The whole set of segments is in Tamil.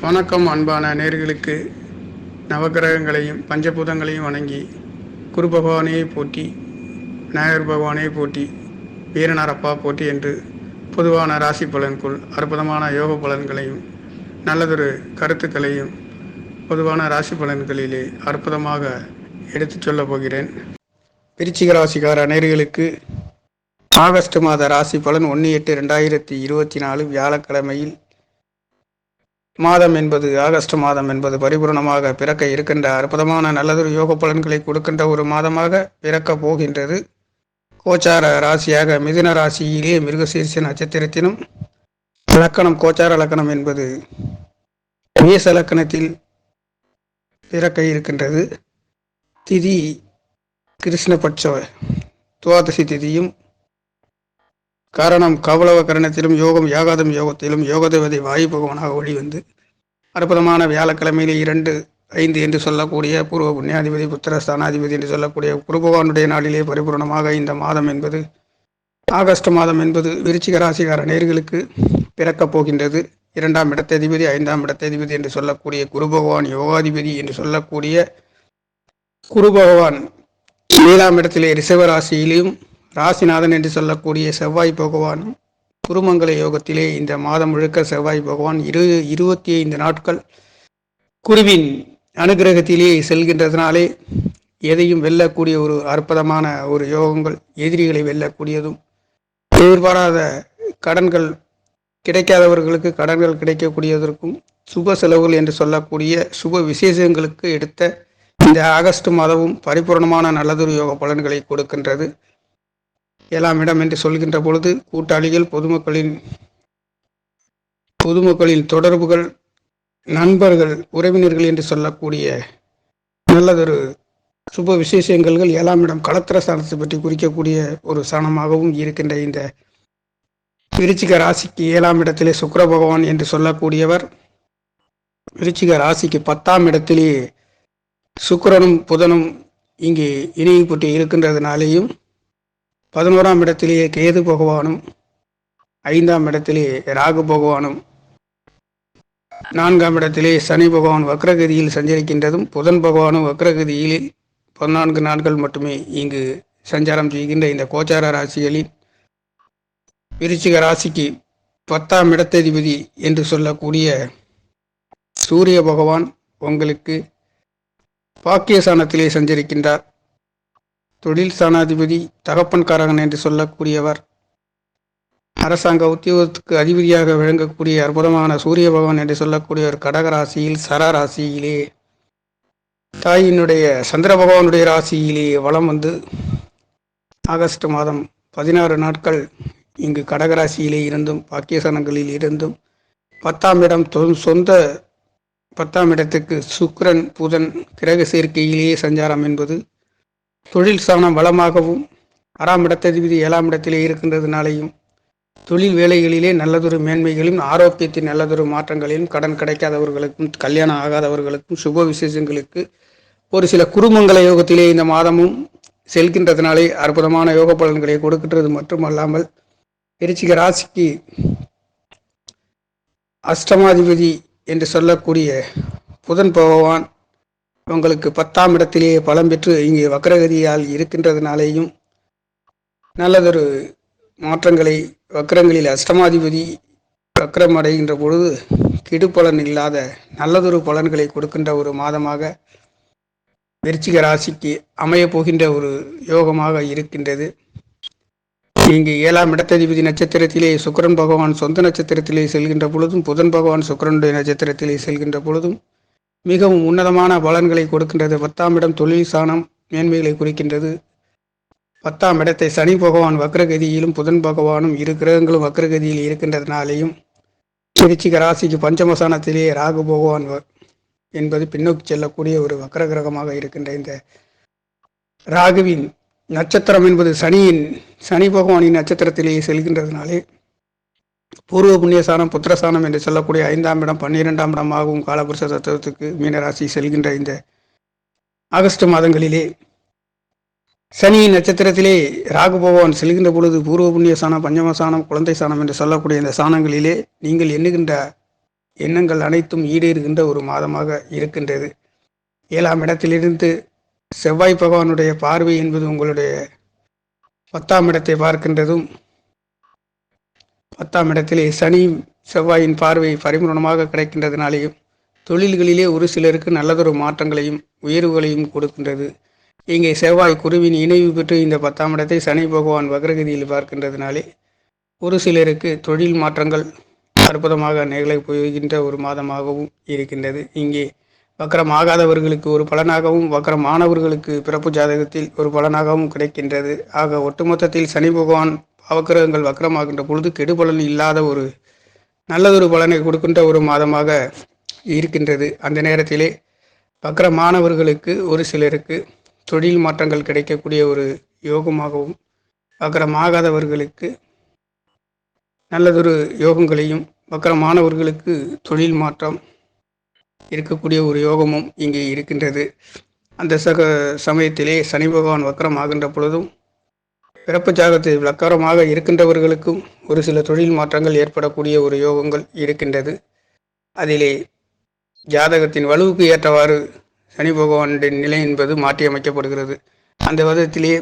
வணக்கம் அன்பான நேர்களுக்கு. நவகிரகங்களையும் பஞ்சபூதங்களையும் வணங்கி குரு பகவானையை போற்றி, விநாயகர் பகவானையை போற்றி, வீரனாரப்பா போற்றி என்று பொதுவான ராசி பலனுக்குள் அற்புதமான யோக பலன்களையும் நல்லதொரு கருத்துக்களையும் பொதுவான ராசி பலன்களிலே அற்புதமாக எடுத்து சொல்லப் போகிறேன். விருச்சிக ராசிக்கார நேர்களுக்கு ஆகஸ்ட் மாத ராசி பலன் 1/8/2024 வியாழக்கிழமையில் மாதம் என்பது ஆகஸ்ட் மாதம் என்பது பரிபூர்ணமாக பிறக்க இருக்கின்ற அற்புதமான நல்லதொரு யோக பலன்களை கொடுக்கின்ற ஒரு மாதமாக பிறக்க போகின்றது. கோச்சார ராசியாக மிதுன ராசியிலே மிருகசீர்ஷ நட்சத்திரத்திலும் லக்கணம் கோச்சார லக்கணம் என்பது மேச லக்கணத்தில் பிறக்க இருக்கின்றது. திதி கிருஷ்ணபட்ச துவாதசி திதியும், காரணம் கௌளவ கரணத்திலும், யோகம் யாகாதம் யோகத்திலும் யோகதேவதை வாயு பகவானாக வெளிவந்து அற்புதமான வியாழக்கிழமையிலே 2/5 என்று சொல்லக்கூடிய பூர்வ புண்ணியாதிபதி புத்திர ஸ்தானாதிபதி என்று சொல்லக்கூடிய குரு பகவானுடைய நாளிலே பரிபூர்ணமாக இந்த மாதம் என்பது ஆகஸ்ட் மாதம் என்பது விருச்சிக ராசிகார நேர்களுக்கு பிறக்கப் போகின்றது. 2ஆம் இடத்ததிபதி 5ஆம் இடத்ததிபதி என்று சொல்லக்கூடிய குரு பகவான், யோகாதிபதி என்று சொல்லக்கூடிய குரு பகவான் 7ஆம் இடத்திலே ரிஷப ராசியிலும், ராசிநாதன் என்று சொல்லக்கூடிய செவ்வாய் பகவானும் குருமங்கல யோகத்திலே இந்த மாதம் முழுக்க செவ்வாய் பகவான் 25 நாட்கள் குருவின் அனுகிரகத்திலே செல்கின்றதுனாலே எதையும் வெல்லக்கூடிய ஒரு அற்புதமான ஒரு யோகங்கள், எதிரிகளை வெல்லக்கூடியதும், எதிர்பாராத கடன்கள் கிடைக்காதவர்களுக்கு கடன்கள் கிடைக்கக்கூடியதற்கும், சுப செலவுகள் என்று சொல்லக்கூடிய சுப விசேஷங்களுக்கு எடுத்த இந்த ஆகஸ்ட் மாதமும் பரிபூர்ணமான நல்லதொரு யோக பலன்களை கொடுக்கின்றது. 7ஆம் இடம் என்று சொல்கின்ற பொழுது கூட்டாளிகள், பொதுமக்களின் தொடர்புகள், நண்பர்கள், உறவினர்கள் என்று சொல்லக்கூடிய நல்லதொரு சுப விசேஷங்கள் 7ஆம் இடம் களத்திர ஸ்தானத்தை பற்றி குறிக்கக்கூடிய ஒரு ஸ்தானமாகவும் இருக்கின்ற இந்த விருச்சிக ராசிக்கு 7ஆம் இடத்திலே சுக்கிர பகவான் என்று சொல்லக்கூடியவர் விருச்சிக ராசிக்கு 10ஆம் இடத்திலே சுக்கிரனும் புதனும் இங்கே இணையப்பட்டு இருக்கின்றதுனாலேயும் 11ஆம் இடத்திலே கேது பகவானும், 5ஆம் இடத்திலே ராகு பகவானும், 4ஆம் இடத்திலே சனி பகவான் வக்ரகதியில் சஞ்சரிக்கின்றதும், புதன் பகவானும் வக்ரகதியில் 14 நாட்கள் மட்டுமே இங்கு சஞ்சாரம் செய்கின்ற இந்த கோச்சார ராசிகளில் விருச்சிக ராசிக்கு 10ஆம் இடத்ததிபதி என்று சொல்லக்கூடிய சூரிய பகவான் உங்களுக்கு பாக்கியஸ்தானத்திலே சஞ்சரிக்கின்றார். தொழில் ஸ்தானாதிபதி தகப்பன்காரகன் என்று சொல்லக்கூடியவர் அரசாங்க உத்தியோகத்துக்கு அதிபதியாக விளங்கக்கூடிய அற்புதமான சூரிய பகவான் என்று சொல்லக்கூடியவர் கடகராசியில் சரராசியிலே தாயினுடைய சந்திர பகவானுடைய ராசியிலே வலம் வந்து ஆகஸ்ட் மாதம் 16 நாட்கள் இங்கு கடகராசியிலே இருந்தும் பாக்கியஸ்தானங்களில் இருந்தும் 10ஆம் இடம் சொந்த 10ஆம் இடத்துக்கு சுக்கிரன் புதன் கிரக சேர்க்கையிலேயே சஞ்சாரம் என்பது தொழில் ஸ்தானம் வளமாகவும் 6ஆம் இடத்ததிபதி 7ஆம் இடத்திலே இருக்கின்றதுனாலையும் தொழில் வேலைகளிலே நல்லதொரு மேன்மைகளும், ஆரோக்கியத்தின் நல்லதொரு மாற்றங்களிலும், கடன் கிடைக்காதவர்களுக்கும், கல்யாணம் ஆகாதவர்களுக்கும், சுப விசேஷங்களுக்கு ஒரு சில குருமங்கல யோகத்திலே இந்த மாதமும் செல்கின்றதுனாலே அற்புதமான யோக பலன்களை கொடுக்கின்றது. மட்டுமல்லாமல் விருச்சிக ராசிக்கு அஷ்டமாதிபதி என்று சொல்லக்கூடிய புதன் பகவான் உங்களுக்கு 10ஆம் இடத்திலேயே பலம் பெற்று இங்கே வக்ரகதியால் இருக்கின்றதுனாலேயும் நல்லதொரு மாற்றங்களை, வக்ரங்களில் அஷ்டமாதிபதி வக்ரம் அடைகின்ற பொழுது கெடுபலன் இல்லாத நல்லதொரு பலன்களை கொடுக்கின்ற ஒரு மாதமாக விருச்சிக ராசிக்கு அமைய போகின்ற ஒரு யோகமாக இருக்கின்றது. இங்கு 7ஆம் இடத்ததிபதி நட்சத்திரத்திலே சுக்கிரன் பகவான் சொந்த நட்சத்திரத்திலே செல்கின்ற பொழுதும், புதன் பகவான் சுக்கிரனுடைய நட்சத்திரத்திலே செல்கின்ற பொழுதும் மிகவும் உன்னதமான பலன்களை கொடுக்கின்றது. 10ஆம் இடம் தொழில் ஸ்தானம் மேன்மைகளை குறிக்கின்றது. 10ஆம் இடத்தை சனி பகவான் வக்ரகதியிலும், புதன் பகவானும் இரு கிரகங்களும் வக்ரகதியில் இருக்கின்றதுனாலேயும் விருச்சிக ராசிக்கு பஞ்சமஸ்தானத்திலே ராகு பகவான் என்பது பின்னோக்கி செல்லக்கூடிய ஒரு வக்ர கிரகமாக இருக்கின்ற இந்த ராகுவின் நட்சத்திரம் என்பது சனி பகவானின் நட்சத்திரத்திலேயே செல்கின்றதுனாலே பூர்வ புண்ணியஸ்தானம் புத்திரஸ்தானம் என்று சொல்லக்கூடிய 5ஆம் இடம் 12ஆம் இடமாகவும் காலபுருஷ தத்துவத்துக்கு மீனராசி செல்கின்ற இந்த ஆகஸ்ட் மாதங்களிலே சனியின் நட்சத்திரத்திலே ராகு பகவான் செல்கின்ற பொழுது பூர்வ புண்ணிய சாணம், பஞ்சம சாணம், குழந்தை சாணம் என்று சொல்லக்கூடிய இந்த சாணங்களிலே நீங்கள் எண்ணுகின்ற எண்ணங்கள் அனைத்தும் ஈடேறுகின்ற ஒரு மாதமாக இருக்கின்றது. 7ஆம் இடத்திலிருந்து செவ்வாய் பகவானுடைய பார்வை என்பது உங்களுடைய 10ஆம் இடத்தை பார்க்கின்றதும், 10ஆம் இடத்திலே சனி செவ்வாயின் பார்வை பரிபூர்ணமாக கிடைக்கின்றதுனாலேயும் தொழில்களிலே ஒரு சிலருக்கு நல்லதொரு மாற்றங்களையும் உயர்வுகளையும் கொடுக்கின்றது. இங்கே செவ்வாய் குருவின் இணைவு பெற்று இந்த 10ஆம் இடத்தை சனி பகவான் வக்ரகதியில் பார்க்கின்றதுனாலே ஒரு சிலருக்கு தொழில் மாற்றங்கள் அற்புதமாக நிகழப் போகின்ற ஒரு மாதமாகவும் இருக்கின்றது. இங்கே வக்கரமாகாதவர்களுக்கு ஒரு பலனாகவும் வக்கரமானவர்களுக்கு பிறப்பு ஜாதகத்தில் ஒரு பலனாகவும் கிடைக்கின்றது. ஆக ஒட்டுமொத்தத்தில் சனி பகவான் அவக்கிரகங்கள் வக்கரமாகின்ற பொழுது கெடுபலன் இல்லாத ஒரு நல்லதொரு பலனை கொடுக்கின்ற ஒரு மாதமாக இருக்கின்றது. அந்த நேரத்திலே வக்கரமானவர்களுக்கு ஒரு சிலருக்கு தொழில் மாற்றங்கள் கிடைக்கக்கூடிய ஒரு யோகமாகவும், வக்கரமாகாதவர்களுக்கு நல்லதொரு யோகங்களையும், வக்கரமானவர்களுக்கு தொழில் மாற்றம் இருக்கக்கூடிய ஒரு யோகமும் இங்கே இருக்கின்றது. அந்த சமயத்திலே சனி பகவான் வக்கரம் ஆகின்ற பொழுதும் பிறப்பு ஜாதகத்தில் வக்கரமாக இருக்கின்றவர்களுக்கும் ஒரு சில தொழில் மாற்றங்கள் ஏற்படக்கூடிய ஒரு யோகங்கள் இருக்கின்றது. அதிலே ஜாதகத்தின் வலுவுக்கு ஏற்றவாறு சனி பகவானுடைய நிலை என்பது மாற்றியமைக்கப்படுகிறது. அந்த விதத்திலே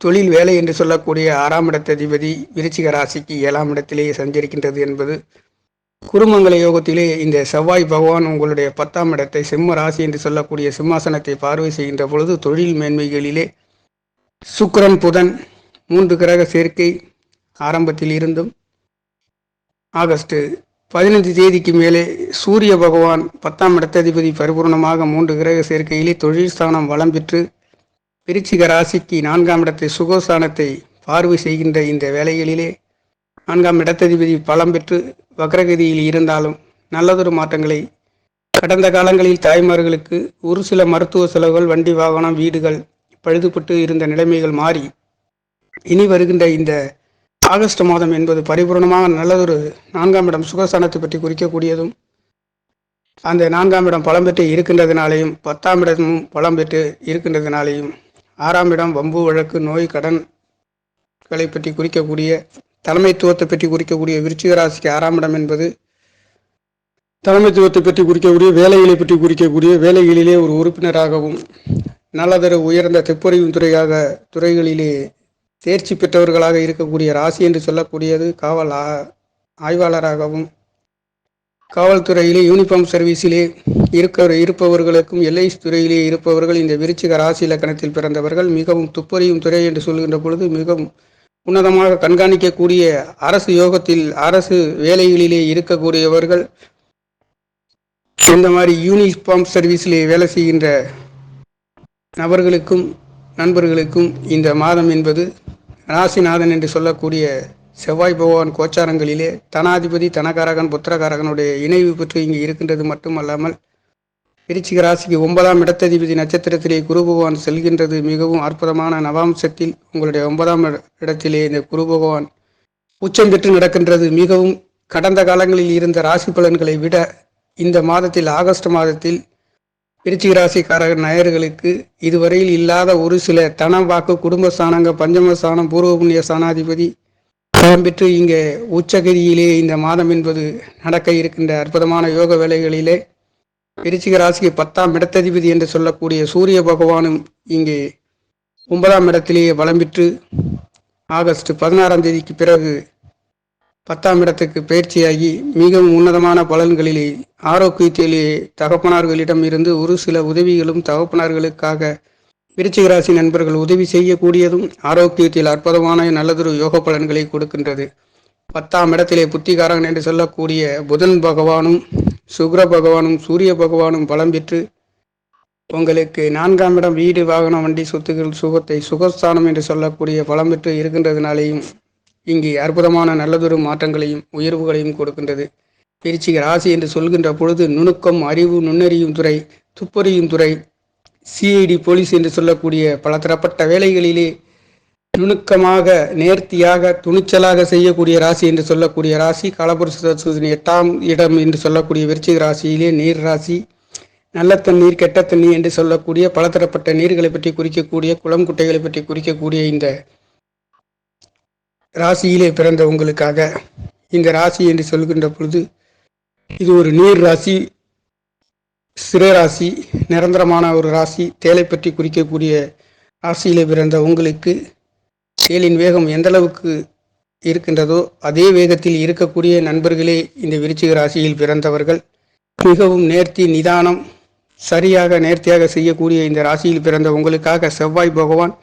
தொழில் வேலை என்று சொல்லக்கூடிய 6ஆம் இடத்ததிபதி விருச்சிக ராசிக்கு 7ஆம் இடத்திலே சஞ்சரிக்கின்றது என்பது குருமங்கல யோகத்திலே இந்த செவ்வாய் பகவான் உங்களுடைய 10ஆம் இடத்தை சிம்ம ராசி என்று சொல்லக்கூடிய சிம்மாசனத்தை பார்வை செய்கின்ற பொழுது தொழில் மேன்மைகளிலே சுக்கிரன் புதன் 3 கிரக சேர்க்கை ஆரம்பத்தில் இருந்தும் ஆகஸ்ட் 15 தேதிக்கு மேலே சூரிய பகவான் 10ஆம் இடத்ததிபதி பரிபூர்ணமாக 3 கிரக சேர்க்கையிலே தொழில் ஸ்தானம் வளம் பெற்று விருச்சிக ராசிக்கு 4ஆம் இடத்தை சுகஸ்தானத்தை பார்வை செய்கின்ற இந்த வேளைகளிலே 4ஆம் இடத்ததிபதி பலம் பெற்று வக்ரகதியில் இருந்தாலும் நல்லதொரு மாற்றங்களை கடந்த காலங்களில் தாய்மார்களுக்கு ஒரு சில மருத்துவ செலவுகள், வண்டி வாகனம், வீடுகள் பழுதுபட்டு இருந்த நிலைமைகள் மாறி இனி வருகின்ற இந்த ஆகஸ்ட் மாதம் என்பது பரிபூர்ணமாக நல்லதொரு 4ஆம் இடம் சுகஸ்தானத்தை பற்றி குறிக்கக்கூடியதும், அந்த 4ஆம் இடம் பலம் பெற்று இருக்கின்றதுனாலேயும் 10ஆம் இடமும் பலம் பெற்று இருக்கின்றதுனாலேயும் 6ஆம் இடம் வம்பு வழக்கு நோய் கடன்களை பற்றி குறிக்கக்கூடிய தலைமைத்துவத்தை பற்றி குறிக்கக்கூடிய விருச்சிக ராசிக்கு 6ஆம் இடம் என்பது தலைமைத்துவத்தை பற்றி குறிக்கக்கூடிய வேலைகளை பற்றி குறிக்கக்கூடிய வேலைகளிலே ஒரு உறுப்பினராகவும் நல்லதொரு உயர்ந்த தெப்பொறியும் துறைகளிலே தேர்ச்சி பெற்றவர்களாக இருக்கக்கூடிய ராசி என்று சொல்லக்கூடியது காவல் ஆய்வாளராகவும் காவல்துறையிலே யூனிஃபார்ம் சர்வீஸிலே இருப்பவர்களுக்கும் எல்ஐசி துறையிலே இருப்பவர்கள் இந்த விருச்சிக ராசி இலக்கணத்தில் பிறந்தவர்கள் மிகவும் துப்பறியும் துறை என்று சொல்கின்ற பொழுது மிகவும் உன்னதமாக கண்காணிக்கக்கூடிய அரசு யோகத்தில் அரசு வேலைகளிலே இருக்கக்கூடியவர்கள் இந்த மாதிரி யூனிஃபார்ம் சர்வீஸிலே வேலை செய்கின்ற நபர்களுக்கும் நண்பர்களுக்கும் இந்த மாதம் என்பது ராசிநாதன் என்று சொல்லக்கூடிய செவ்வாய் பகவான் கோச்சாரங்களிலே தனாதிபதி தனகாரகன் புத்திரகாரகனுடைய இணைவு பெற்று இங்கு இருக்கின்றது மட்டுமல்லாமல் விருச்சிக ராசிக்கு 9ஆம் இடத்ததிபதி நட்சத்திரத்திலே குரு பகவான் செல்கின்றது. மிகவும் அற்புதமான நவாம்சத்தில் உங்களுடைய 9ஆம் இடத்திலே இந்த குரு பகவான் உச்சம் பெற்று நடக்கின்றது. மிகவும் கடந்த காலங்களில் இருந்த ராசி பலன்களை விட இந்த மாதத்தில் ஆகஸ்ட் மாதத்தில் விருச்சிக ராசிக்காரர் நேயர்களுக்கு இதுவரையில் இல்லாத ஒரு சில தனம் வாக்கு குடும்பஸ்தானங்க பஞ்சமஸ்தானம் பூர்வ புண்ணிய ஸ்தானாதிபதி பலம் பெற்று இங்கே உச்சகதியிலே இந்த மாதம் என்பது நடக்க இருக்கின்ற அற்புதமான யோக வேலைகளிலே விருச்சிக ராசிக்கு 10ஆம் இடத்ததிபதி என்று சொல்லக்கூடிய சூரிய பகவானும் இங்கே 9ஆம் இடத்திலேயே பலம் பெற்று ஆகஸ்ட் 16ஆம் தேதிக்கு பிறகு 10ஆம் இடத்துக்கு பயிற்சியாகி மிகவும் உன்னதமான பலன்களிலே ஆரோக்கியத்திலே தகப்பனார்களிடம் இருந்து ஒரு சில உதவிகளும் தகப்பனார்களுக்காக விருச்சிக ராசி நண்பர்கள் உதவி செய்யக்கூடியதும் ஆரோக்கியத்தில் அற்புதமான நல்லதொரு யோக பலன்களை கொடுக்கின்றது. 10ஆம் இடத்திலே புத்திகாரகன் என்று சொல்லக்கூடிய புதன் பகவானும் சுக்கிர பகவானும் சூரிய பகவானும் பலம் பெற்று உங்களுக்கு 4ஆம் இடம் வீடு வாகனம் வண்டி சொத்துக்கள் சுகத்தை சுகஸ்தானம் என்று சொல்லக்கூடிய பலம் பெற்று இருக்கின்றதுனாலேயும் இங்கே அற்புதமான நல்லதொரு மாற்றங்களையும் உயர்வுகளையும் கொடுக்கின்றது. விருச்சிக ராசி என்று சொல்கின்ற பொழுது நுணுக்கம், அறிவு, நுண்ணறியும் துறை, துப்பறியும் துறை, சிஐடி போலீஸ் என்று சொல்லக்கூடிய பல தரப்பட்ட வேலைகளிலே நுணுக்கமாக நேர்த்தியாக துணிச்சலாக செய்யக்கூடிய ராசி என்று சொல்லக்கூடிய ராசி காலபுருஷ 8ஆம் இடம் என்று சொல்லக்கூடிய விருச்சிக ராசியிலே நீர் ராசி. நல்ல தண்ணீர் கெட்ட தண்ணீர் என்று சொல்லக்கூடிய பலதரப்பட்ட நீர்களை பற்றி குறிக்கக்கூடிய குளம் குட்டைகளை பற்றி குறிக்கக்கூடிய இந்த ராசியிலே பிறந்த உங்களுக்காக இந்த ராசி என்று சொல்கின்ற பொழுது இது ஒரு நீர் ராசி, சிறராசி, நிரந்தரமான ஒரு ராசி. தேலை பற்றி குறிக்கக்கூடிய ராசியிலே பிறந்த உங்களுக்கு தேலின் வேகம் எந்த அளவுக்கு இருக்கின்றதோ அதே வேகத்தில் இருக்கக்கூடிய நண்பர்களே இந்த விருச்சிக ராசியில் பிறந்தவர்கள். மிகவும் நேர்த்தி, நிதானம், சரியாக நேர்த்தியாக செய்யக்கூடிய இந்த ராசியில் பிறந்த உங்களுக்காக செவ்வாய் பகவான்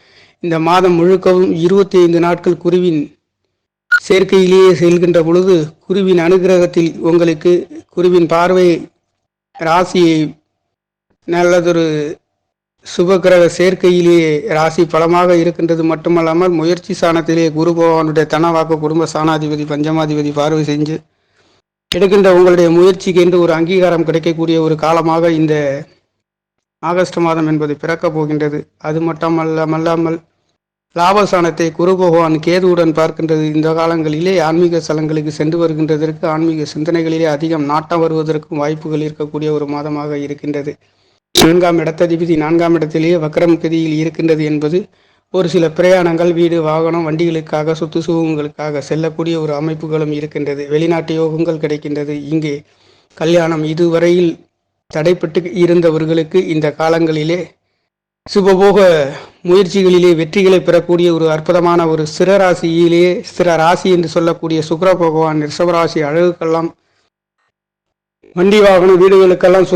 இந்த மாதம் முழுக்கவும் 25 நாட்கள் குருவின் சேர்க்கையிலேயே செல்கின்ற பொழுது குருவின் அனுகிரகத்தில் உங்களுக்கு குருவின் பார்வை ராசியை நல்லதொரு சுபகிரக சேர்க்கையிலேயே ராசி பலமாக இருக்கின்றது மட்டுமல்லாமல் முயற்சி ஸ்தானத்திலே குரு பகவானுடைய தனவாக்கு குடும்ப ஸ்தானாதிபதி பஞ்சமாதிபதி பார்வை செஞ்சு எடுக்கின்ற உங்களுடைய முயற்சிக்கு என்று ஒரு அங்கீகாரம் கிடைக்கக்கூடிய ஒரு காலமாக இந்த ஆகஸ்ட் மாதம் என்பது பிறக்கப் போகின்றது. அது மட்டுமல்லாமல் லாபஸ்தானத்தை குரு பகவான் கேதுவுடன் பார்க்கின்றது. இந்த காலங்களிலே ஆன்மீக ஸ்தலங்களுக்கு சென்று வருகின்றதற்கு, ஆன்மீக சிந்தனைகளிலே அதிகம் நாட்டம் வருவதற்கும் வாய்ப்புகள் இருக்கக்கூடிய ஒரு மாதமாக இருக்கின்றது. 4ஆம் இடத்ததிபதி 4ஆம் இடத்திலேயே வக்ரம் கதியில் இருக்கின்றது என்பது ஒரு சில பிரயாணங்கள், வீடு, வாகனம், வண்டிகளுக்காக, சொத்து சுகங்களுக்காக செல்லக்கூடிய ஒரு அமைப்புகளும் இருக்கின்றது. வெளிநாட்டு யோகங்கள் கிடைக்கின்றது. இங்கே கல்யாணம் இதுவரையில் தடைப்பட்டு இருந்தவர்களுக்கு இந்த காலங்களிலே சுபபோக முயற்சிகளிலே வெற்றிகளை பெறக்கூடிய ஒரு அற்புதமான ஒரு சிறராசியிலே, சிற ராசி என்று சொல்லக்கூடிய சுக்கிர பகவான் ரிஷபராசி அழகுக்கெல்லாம், வண்டி வாகனம், வீடுகளுக்கெல்லாம்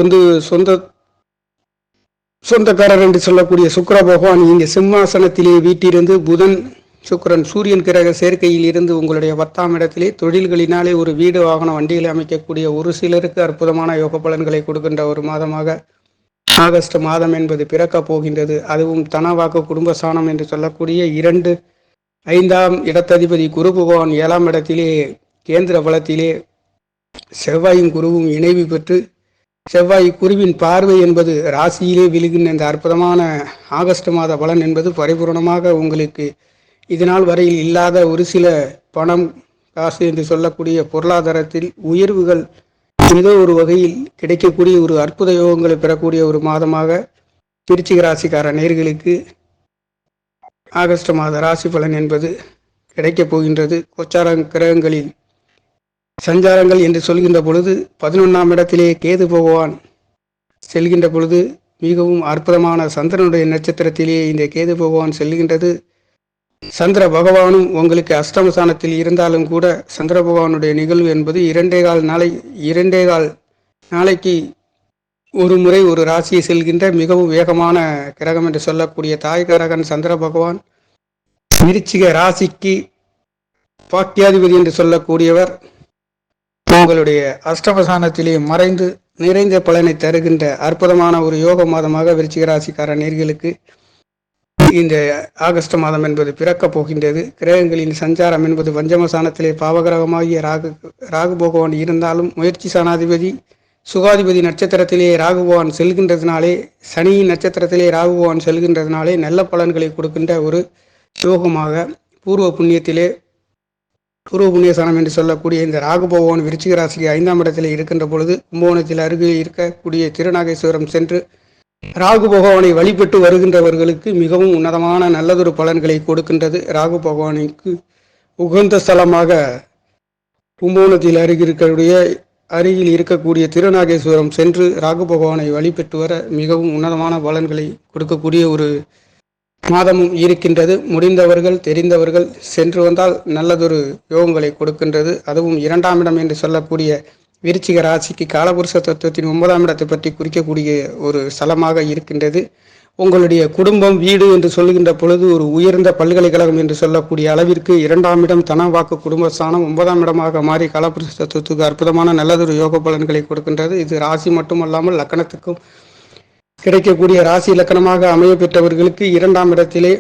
சொந்தக்காரர் என்று சொல்லக்கூடிய சுக்கிர பகவான் இங்கே சிம்மாசனத்திலே வீட்டிலிருந்து புதன், சுக்கிரன், சூரியன் கிரக சேர்க்கையில் இருந்து உங்களுடைய 10ஆம் இடத்திலே தொழில்களினாலே ஒரு வீடு, வாகனம், வண்டிகளை அமைக்கக்கூடிய ஒரு சிலருக்கு அற்புதமான யோக பலன்களை கொடுக்கின்ற ஒரு மாதமாக ஆகஸ்ட் மாதம் என்பது பிறக்கப் போகின்றது. அதுவும் தனவாக்கு குடும்பஸ்தானம் என்று சொல்லக்கூடிய 2, 5ஆம் இடத்ததிபதி குரு பகவான் 7ஆம் இடத்திலே கேந்திர பலத்திலே செவ்வாயும் குருவும் இணைவு பெற்று செவ்வாய் குருவின் பார்வை என்பது ராசியிலே விழுகின்ற இந்த அற்புதமான ஆகஸ்ட் மாத பலன் என்பது பரிபூர்ணமாக உங்களுக்கு இதனால் வரையில் இல்லாத ஒரு சில பணம், காசு என்று சொல்லக்கூடிய பொருளாதாரத்தில் உயர்வுகள் ஏதோ ஒரு வகையில் கிடைக்கக்கூடிய ஒரு அற்புத யோகங்களை பெறக்கூடிய ஒரு மாதமாக விருச்சிக ராசிக்கார நேயர்களுக்கு ஆகஸ்ட் மாத ராசி பலன் என்பது கிடைக்கப் போகின்றது. கோச்சார கிரகங்களில் சஞ்சாரங்கள் என்று சொல்கின்ற பொழுது 11ஆம் இடத்திலே கேது பகவான் செல்கின்ற பொழுது மிகவும் அற்புதமான சந்திரனுடைய நட்சத்திரத்திலே இந்த கேது பகவான் செல்கின்றது. சந்திர பகவானும் உங்களுக்கு அஷ்டமஸ்தானத்தில் இருந்தாலும் கூட சந்திர பகவானுடைய நிகழ்வு என்பது 2.25 நாளைக்கு ஒரு முறை ஒரு ராசியை செல்கின்ற மிகவும் வேகமான கிரகம் என்று சொல்லக்கூடிய தாய் கிரகன் சந்திர பகவான் விருச்சிக ராசிக்கு பாக்கியாதிபதி என்று சொல்லக்கூடியவர் உங்களுடைய அஷ்டமஸ்தானத்திலே மறைந்து நிறைந்த பலனை தருகின்ற அற்புதமான ஒரு யோக மாதமாக விருச்சிக ராசிக்கார நேயர்களுக்கு இந்த ஆகஸ்ட் மாதம் என்பது பிறக்கப் போகின்றது. கிரகங்களின் சஞ்சாரம் என்பது பஞ்சமஸ்தானத்திலே பாவகிரகமாகிய ராகு பகவான் இருந்தாலும் முயற்சி ஸ்தானாதிபதி சுகாதிபதி நட்சத்திரத்திலே ராகு பகவான் செல்கின்றதுனாலே, சனியின் நட்சத்திரத்திலே ராகு பகவான் செல்கின்றதுனாலே நல்ல பலன்களை கொடுக்கின்ற ஒரு யோகமாக பூர்வ புண்ணியஸ்தானம் என்று சொல்லக்கூடிய இந்த ராகு பகவான் விருச்சிக ராசிக்கு 5ஆம் இடத்தில் இருக்கின்ற பொழுது கும்பகோணத்தில் அருகில் இருக்கக்கூடிய திருநாகேஸ்வரம் சென்று ராகு பகவானை வழிபட்டு வருகின்றவர்களுக்கு மிகவும் உன்னதமான நல்லதொரு பலன்களை கொடுக்கின்றது. ராகு பகவானுக்கு உகந்த ஸ்தலமாக கும்பகோணத்தில் அருகில் இருக்கக்கூடிய திருநாகேஸ்வரம் சென்று ராகு பகவானை வழிபட்டு வர மிகவும் உன்னதமான பலன்களை கொடுக்கக்கூடிய ஒரு மாதமும் இருக்கின்றது. முடிந்தவர்கள், தெரிந்தவர்கள் சென்று வந்தால் நல்லதொரு யோகங்களை கொடுக்கின்றது. அதுவும் 2ஆம் இடம் என்று சொல்லக்கூடிய விருச்சிக ராசிக்கு காலபுருஷ தத்துவத்தின் 9ஆம் இடத்தை பற்றி குறிக்கக்கூடிய ஒரு ஸ்தலமாக இருக்கின்றது. உங்களுடைய குடும்பம், வீடு என்று சொல்லுகின்ற பொழுது ஒரு உயர்ந்த பல்கலைக்கழகம் என்று சொல்லக்கூடிய அளவிற்கு 2ஆம் இடம் தனவாக்கு குடும்பஸ்தானம் 9ஆம் இடமாக மாறி காலபுருஷ தத்துவத்துக்கு அற்புதமான நல்லதொரு யோக பலன்களை கொடுக்கின்றது. இது ராசி மட்டுமல்லாமல் லக்கணத்துக்கும் கிடைக்கக்கூடிய ராசி இலக்கணமாக அமைய பெற்றவர்களுக்கு 2ஆம் இடத்திலே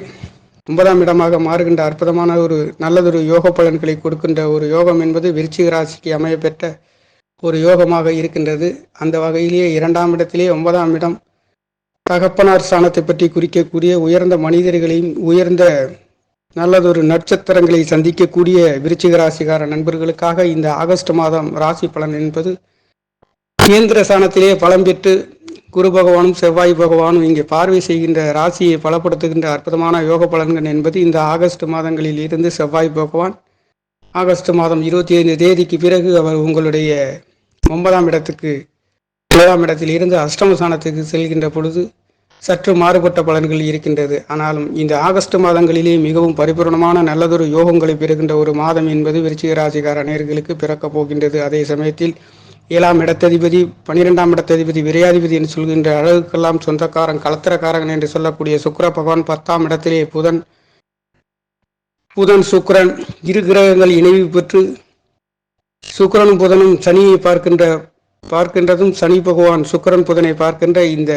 9ஆம் இடமாக மாறுகின்ற அற்புதமான ஒரு நல்லதொரு யோக பலன்களை கொடுக்கின்ற ஒரு யோகம் என்பது விருச்சிக ராசிக்கு அமைய பெற்ற ஒரு யோகமாக இருக்கின்றது. அந்த வகையிலேயே 2ஆம் இடத்திலே 9ஆம் இடம் தகப்பனார் ஸ்தானத்தை பற்றி குறிக்கக்கூடிய உயர்ந்த மனிதர்களையும் உயர்ந்த நல்லதொரு நட்சத்திரங்களை சந்திக்கக்கூடிய விருச்சிக ராசிக்கார நண்பர்களுக்காக இந்த ஆகஸ்ட் மாதம் ராசி பலன் என்பது கேந்திர ஸ்தானத்திலே பலம் பெற்று குரு பகவானும் செவ்வாய் பகவானும் இங்கே பார்வை செய்கின்ற ராசியை பலப்படுத்துகின்ற அற்புதமான யோக பலன்கள் என்பது இந்த ஆகஸ்ட் மாதங்களில் இருந்து செவ்வாய் பகவான் ஆகஸ்ட் மாதம் 25 தேதிக்கு பிறகு அவர் உங்களுடைய 9ஆம் இடத்துக்கு 7ஆம் இடத்தில் இருந்து அஷ்டமஸ்தானத்துக்கு செல்கின்ற பொழுது சற்று மாறுபட்ட பலன்கள் இருக்கின்றது. ஆனாலும் இந்த ஆகஸ்ட் மாதங்களிலே மிகவும் பரிபூர்ணமான நல்லதொரு யோகங்களை பெறுகின்ற ஒரு மாதம் என்பது விருச்சிக ராசிக்கார நேயர்களுக்கு பிறக்கப் போகின்றது. அதே சமயத்தில் 7ஆம் இடத்ததிபதி 12ஆம் இடத்ததிபதி விரையாதிபதி என்று சொல்கின்ற அழகுக்கெல்லாம் சொந்தக்காரன் கலத்திரக்காரன் என்று சொல்லக்கூடிய சுக்கிர பகவான் 10ஆம் இடத்திலே புதன் சுக்கிரன் இரு கிரகங்கள் இணைவு பெற்று சுக்கிரனும் புதனும் சனியை பார்க்கின்றதும் சனி பகவான் சுக்கிரன் புதனை பார்க்கின்ற இந்த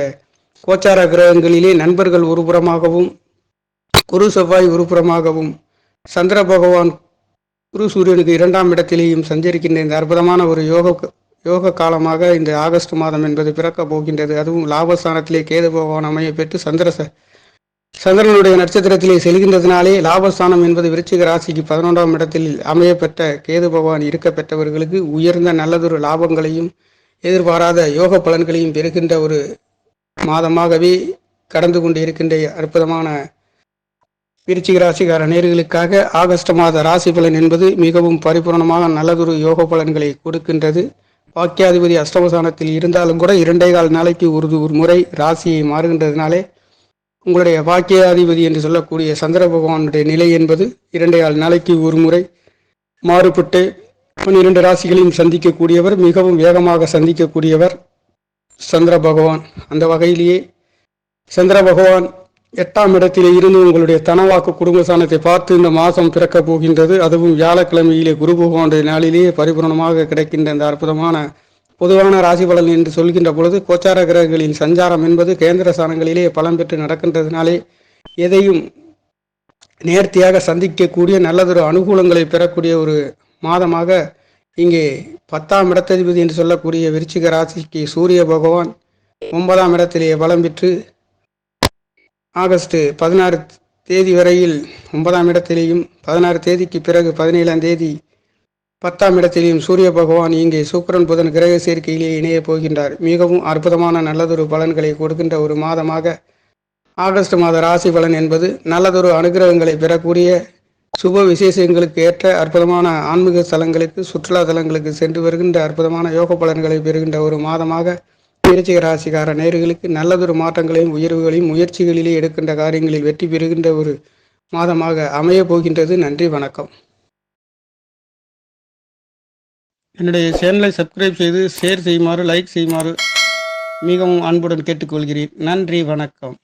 கோச்சார கிரகங்களிலே நண்பர்கள் ஒருபுறமாகவும் குரு செவ்வாய் ஒருபுறமாகவும் சந்திர பகவான் குரு சூரியனுக்கு 2ஆம் இடத்திலேயும் சஞ்சரிக்கின்ற இந்த அற்புதமான ஒரு யோக காலமாக இந்த ஆகஸ்ட் மாதம் என்பது பிறக்கப் போகின்றது. அதுவும் லாபஸ்தானத்திலே கேது பகவான் அமைய பெற்று சந்திரனுடைய நட்சத்திரத்திலே செல்கின்றதுனாலே லாபஸ்தானம் என்பது விருச்சிக ராசிக்கு 11ஆம் இடத்தில் அமைய பெற்ற கேது பகவான் இருக்க பெற்றவர்களுக்கு உயர்ந்த நல்லதொரு லாபங்களையும் எதிர்பாராத யோக பலன்களையும் பெறுகின்ற ஒரு மாதமாகவே கடந்து கொண்டு இருக்கின்ற அற்புதமான விருச்சிக ராசிக்கார நேயர்களுக்காக ஆகஸ்ட் மாத ராசி பலன் என்பது மிகவும் பரிபூர்ணமாக நல்லதொரு யோக பலன்களை கொடுக்கின்றது. பாக்கியாதிபதி அஷ்டமஸ்தானத்தில் இருந்தாலும் கூட 2.25 நாளைக்கு ஒரு முறை ராசியை மாறுகின்றதுனாலே உங்களுடைய பாக்கியாதிபதி என்று சொல்லக்கூடிய சந்திர பகவானுடைய நிலை என்பது 2.25 நாளைக்கு ஒரு முறை மாறுபட்டு 12 ராசிகளையும் சந்திக்கக்கூடியவர், மிகவும் வேகமாக சந்திக்கக்கூடியவர் சந்திர பகவான். அந்த வகையிலேயே சந்திர பகவான் 8ஆம் இடத்திலே இருந்து உங்களுடைய தனவாக்கு குடும்பஸ்தானத்தை பார்த்து இந்த மாதம் பிறக்கப் போகின்றது. அதுவும் வியாழக்கிழமையிலே குரு பகவானுடைய நாளிலேயே பரிபூர்ணமாக கிடைக்கின்ற இந்த அற்புதமான பொதுவான ராசி பலன் என்று சொல்கின்ற பொழுது கோச்சார கிரகங்களின் சஞ்சாரம் என்பது கேந்திர ஸ்தானங்களிலே பலம் பெற்று நடக்கின்றதுனாலே எதையும் நேர்த்தியாக சந்திக்கக்கூடிய நல்லதொரு அனுகூலங்களை பெறக்கூடிய ஒரு மாதமாக இங்கே 10ஆம் இடத்ததிபதி என்று சொல்லக்கூடிய விருச்சிக ராசிக்கு சூரிய பகவான் 9ஆம் இடத்திலே பலம் பெற்று ஆகஸ்ட் 16 தேதி வரையில் 9ஆம் இடத்திலேயும் 16 தேதிக்கு பிறகு 17ஆம் தேதி 10ஆம் இடத்திலேயும் சூரிய பகவான் இங்கே சுக்கிரன் புதன் கிரக சேர்க்கையிலே இணைய போகின்றார். மிகவும் அற்புதமான நல்லதொரு பலன்களை கொடுக்கின்ற ஒரு மாதமாக ஆகஸ்ட் மாத ராசி பலன் என்பது நல்லதொரு அனுகிரகங்களை பெறக்கூடிய சுப விசேஷங்களுக்கு ஏற்ற அற்புதமான ஆன்மீக ஸ்தலங்களுக்கு சுற்றுலா தலங்களுக்கு சென்று வருகின்ற அற்புதமான யோக பலன்களை பெறுகின்ற ஒரு மாதமாக விருச்சிக ராசிக்கார நேயர்களுக்கு நல்லதொரு மாற்றங்களையும் உயர்வுகளையும் முயற்சிகளிலே எடுக்கின்ற காரியங்களில் வெற்றி பெறுகின்ற ஒரு மாதமாக அமைய போகின்றது. நன்றி, வணக்கம். என்னுடைய சேனலை சப்ஸ்கிரைப் செய்து ஷேர் செய்யுமாறு லைக் செய்யுமாறு மிகவும் அன்புடன் கேட்டுக்கொள்கிறேன். நன்றி, வணக்கம்.